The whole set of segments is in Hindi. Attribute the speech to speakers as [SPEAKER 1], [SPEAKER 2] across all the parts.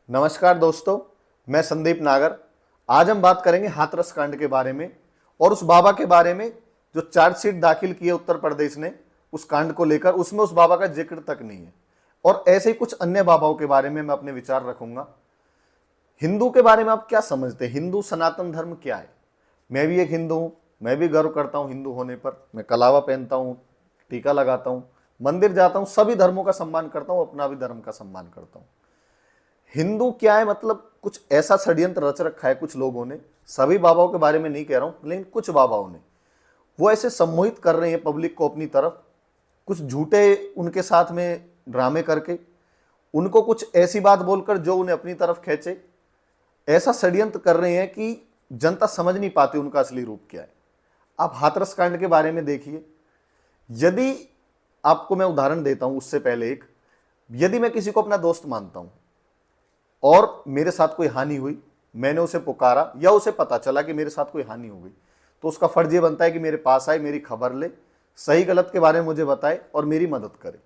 [SPEAKER 1] नमस्कार दोस्तों, मैं संदीप नागर। आज हम बात करेंगे हाथरस कांड के बारे में और उस बाबा के बारे में जो चार्जशीट दाखिल की है उत्तर प्रदेश ने उस कांड को लेकर। उसमें उस बाबा का जिक्र तक नहीं है और ऐसे ही कुछ अन्य बाबाओं के बारे में मैं अपने विचार रखूंगा। हिंदू के बारे में आप क्या समझते हैं? हिंदू सनातन धर्म क्या है? मैं भी एक हिंदू हूं, मैं भी गर्व करता हूं हिंदू होने पर। मैं कलावा पहनता हूं, टीका लगाता हूं, मंदिर जाता हूं, सभी धर्मों का सम्मान करता हूं, अपना भी धर्म का सम्मान करता हूं। हिंदू क्या है मतलब कुछ ऐसा षड्यंत्र रच रखा है कुछ लोगों ने, सभी बाबाओं के बारे में नहीं कह रहा हूं, लेकिन कुछ बाबाओं ने वो ऐसे सम्मोहित कर रहे हैं पब्लिक को अपनी तरफ, कुछ झूठे उनके साथ में ड्रामे करके, उनको कुछ ऐसी बात बोलकर जो उन्हें अपनी तरफ खींचे। ऐसा षड्यंत्र कर रहे हैं कि जनता समझ नहीं पाती उनका असली रूप क्या है। आप हाथरस कांड के बारे में देखिए। यदि आपको मैं उदाहरण देता हूं उससे पहले एक, यदि मैं किसी को अपना दोस्त मानता हूं और मेरे साथ कोई हानि हुई, मैंने उसे पुकारा या उसे पता चला कि मेरे साथ कोई हानि हो गई, तो उसका फर्ज ये बनता है कि मेरे पास आए, मेरी खबर ले, सही गलत के बारे में मुझे बताए और मेरी मदद करे।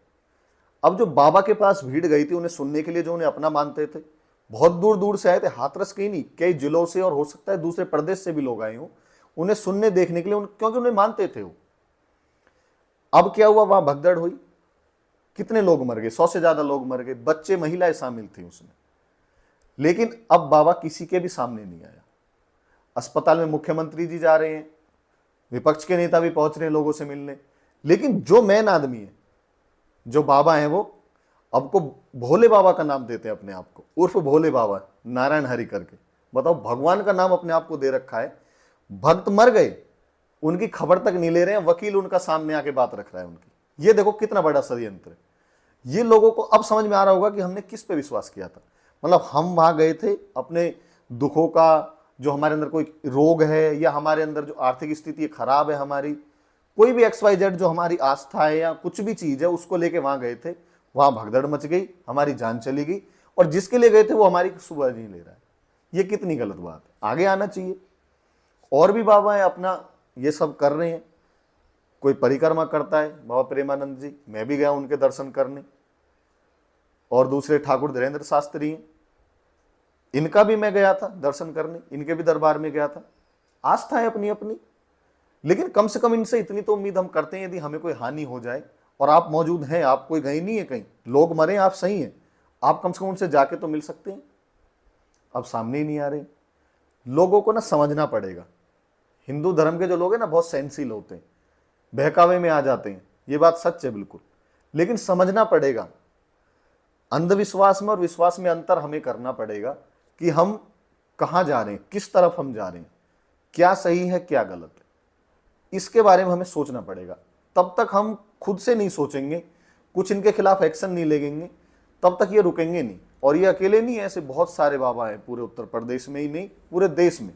[SPEAKER 1] अब जो बाबा के पास भीड़ गई थी उन्हें सुनने के लिए, जो उन्हें अपना मानते थे, बहुत दूर दूर से आए थे, हाथरस के ही नहीं कई जिलों से और हो सकता है दूसरे प्रदेश से भी लोग आए हों उन्हें सुनने देखने के लिए, क्योंकि उन्हें मानते थे वो। अब क्या हुआ, वहां भगदड़ हुई, कितने लोग मर गए, 100 से ज्यादा लोग मर गए, बच्चे महिलाएं शामिल थी उसमें। लेकिन अब बाबा किसी के भी सामने नहीं आया। अस्पताल में मुख्यमंत्री जी जा रहे हैं, विपक्ष के नेता भी पहुंच रहे हैं लोगों से मिलने, लेकिन जो मेन आदमी है, जो बाबा है, वो अब को भोले बाबा का नाम देते हैं अपने आप को, उर्फ भोले बाबा, नारायण हरि करके। बताओ, भगवान का नाम अपने आप को दे रखा है। भक्त मर गए, उनकी खबर तक नहीं ले रहे हैं, वकील उनका सामने आके बात रख रहा है उनकी। ये देखो कितना बड़ा षड्यंत्र है। ये लोगों को अब समझ में आ रहा होगा कि हमने किस पे विश्वास किया था। मतलब हम वहां गए थे अपने दुखों का, जो हमारे अंदर कोई रोग है या हमारे अंदर जो आर्थिक स्थिति खराब है, हमारी कोई भी XYZ जो हमारी आस्था है या कुछ भी चीज है, उसको लेके वहां गए थे। वहां भगदड़ मच गई, हमारी जान चली गई, और जिसके लिए गए थे वो हमारी सुबह नहीं ले रहा है। ये कितनी गलत बात है। आगे आना चाहिए। और भी बाबा है अपना ये सब कर रहे हैं। कोई परिक्रमा करता है, बाबा प्रेमानंद जी, मैं भी गया उनके दर्शन करने, और दूसरे ठाकुर धीरेन्द्र शास्त्री हैं, इनका भी मैं गया था दर्शन करने, इनके भी दरबार में गया था। आस्था है अपनी अपनी, लेकिन कम से कम इनसे इतनी तो उम्मीद हम करते हैं, यदि हमें कोई हानि हो जाए और आप मौजूद हैं, आप कोई गए नहीं है कहीं, लोग मरे, आप सही हैं, आप कम से कम उनसे जाके तो मिल सकते हैं। अब सामने ही नहीं आ रहे। लोगों को ना समझना पड़ेगा। हिंदू धर्म के जो लोग हैं ना, बहुत सहनशील होते हैं, बहकावे में आ जाते हैं, ये बात सच है बिल्कुल, लेकिन समझना पड़ेगा। अंधविश्वास में और विश्वास में अंतर हमें करना पड़ेगा कि हम कहाँ जा रहे हैं, किस तरफ हम जा रहे हैं, क्या सही है क्या गलत है, इसके बारे में हमें सोचना पड़ेगा। तब तक हम खुद से नहीं सोचेंगे, कुछ इनके खिलाफ एक्शन नहीं लेंगे, तब तक ये रुकेंगे नहीं। और ये अकेले नहीं है, ऐसे बहुत सारे बाबा हैं पूरे उत्तर प्रदेश में ही नहीं, पूरे देश में।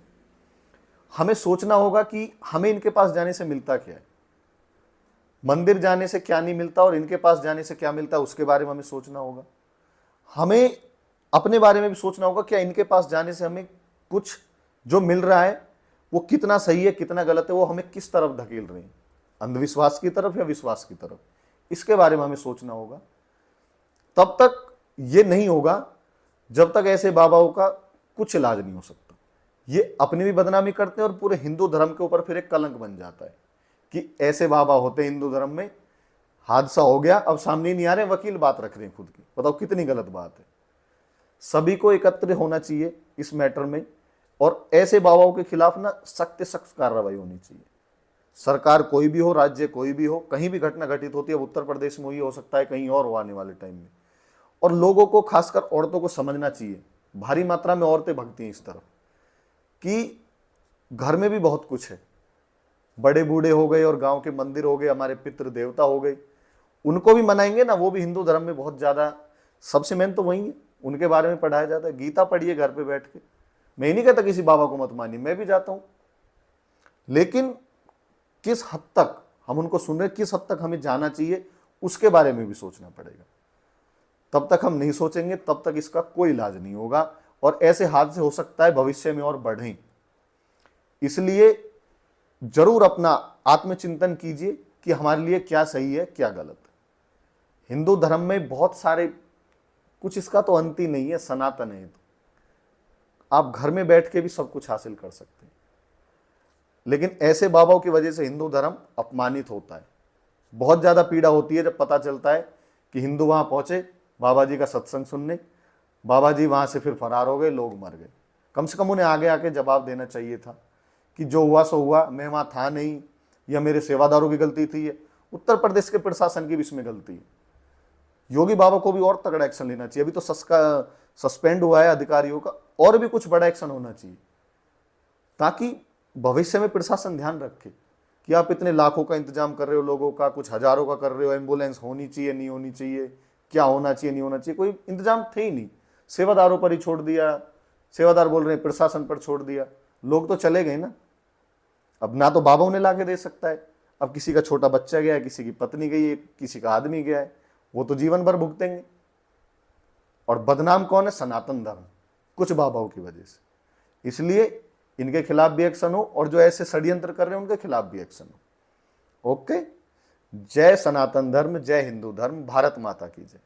[SPEAKER 1] हमें सोचना होगा कि हमें इनके पास जाने से मिलता क्या है, मंदिर जाने से क्या नहीं मिलता, और इनके पास जाने से क्या मिलता है, उसके बारे में हमें सोचना होगा। हमें अपने बारे में भी सोचना होगा, क्या इनके पास जाने से हमें कुछ जो मिल रहा है वो कितना सही है कितना गलत है, वो हमें किस तरफ धकेल रहे हैं, अंधविश्वास की तरफ या विश्वास की तरफ, इसके बारे में हमें सोचना होगा। तब तक ये नहीं होगा जब तक ऐसे बाबाओं का कुछ इलाज नहीं हो सकता। ये अपनी भी बदनामी करते हैं और पूरे हिंदू धर्म के ऊपर फिर एक कलंक बन जाता है कि ऐसे बाबा होते हैं हिंदू धर्म में। हादसा हो गया, अब सामने नहीं आ रहे, वकील बात रख रहे हैं खुद की। बताओ कितनी गलत बात है। सभी को एकत्र होना चाहिए इस मैटर में, और ऐसे बाबाओं के खिलाफ ना सख्त से सख्त कार्रवाई होनी चाहिए। सरकार कोई भी हो, राज्य कोई भी हो, कहीं भी घटना घटित होती है, अब उत्तर प्रदेश में ही हो सकता है, कहीं और हो आने वाले टाइम में। और लोगों को, खासकर औरतों को समझना चाहिए, भारी मात्रा में औरतें भगती हैं इस तरफ, कि घर में भी बहुत कुछ है, बड़े बूढ़े हो गए और गांव के मंदिर हो गए, हमारे पितृ देवता हो गए, उनको भी मनाएंगे ना, वो भी हिंदू धर्म में बहुत ज्यादा, सबसे मेन तो वही है, उनके बारे में पढ़ाया जाता है। गीता पढ़िए घर पे बैठ के। मैं ही नहीं कहता किसी बाबा को मत मानिए, मैं भी जाता हूं, लेकिन किस हद तक हम उनको सुन रहे, किस हद तक हमें जाना चाहिए, उसके बारे में भी सोचना पड़ेगा। तब तक हम नहीं सोचेंगे, तब तक इसका कोई इलाज नहीं होगा, और ऐसे हादसे हो सकता है भविष्य में और बढ़ें। इसलिए जरूर अपना आत्मचिंतन कीजिए कि हमारे लिए क्या सही है क्या गलत है। हिंदू धर्म में बहुत सारे कुछ इसका तो अंत ही नहीं है, सनातन है ये तो। आप घर में बैठ के भी सब कुछ हासिल कर सकते हैं। लेकिन ऐसे बाबाओं की वजह से हिंदू धर्म अपमानित होता है। बहुत ज़्यादा पीड़ा होती है जब पता चलता है कि हिंदू वहाँ पहुँचे बाबा जी का सत्संग सुनने, बाबा जी वहाँ से फिर फरार हो गए, लोग मर गए। कम से कम उन्हें आगे आके जवाब देना चाहिए था कि जो हुआ सो हुआ, मैं वहाँ था नहीं, या मेरे सेवादारों की गलती थी, उत्तर प्रदेश के प्रशासन की भी इसमें गलती है। योगी बाबा को भी और तगड़ा एक्शन लेना चाहिए। अभी तो सस्पेंड हुआ है अधिकारियों का, और भी कुछ बड़ा एक्शन होना चाहिए ताकि भविष्य में प्रशासन ध्यान रखे कि आप इतने लाखों का इंतजाम कर रहे हो, लोगों का कुछ हजारों का कर रहे हो, एम्बुलेंस होनी चाहिए नहीं होनी चाहिए, क्या होना चाहिए नहीं होना चाहिए, कोई इंतजाम थे ही नहीं, सेवादारों पर ही छोड़ दिया। सेवादार बोल रहे हैं प्रशासन पर छोड़ दिया, लोग तो चले गए ना। अब ना तो बाबा उन्हें ला के दे सकता है, अब किसी का छोटा बच्चा गया है, किसी की पत्नी गई है, किसी का आदमी गया है, वो तो जीवन भर भुगतेंगे। और बदनाम कौन है? सनातन धर्म, कुछ बाबाओं की वजह से। इसलिए इनके खिलाफ भी एक्शन हो, और जो ऐसे षड्यंत्र कर रहे हैं उनके खिलाफ भी एक्शन हो। ओके, जय सनातन धर्म, जय हिंदू धर्म, भारत माता की जय।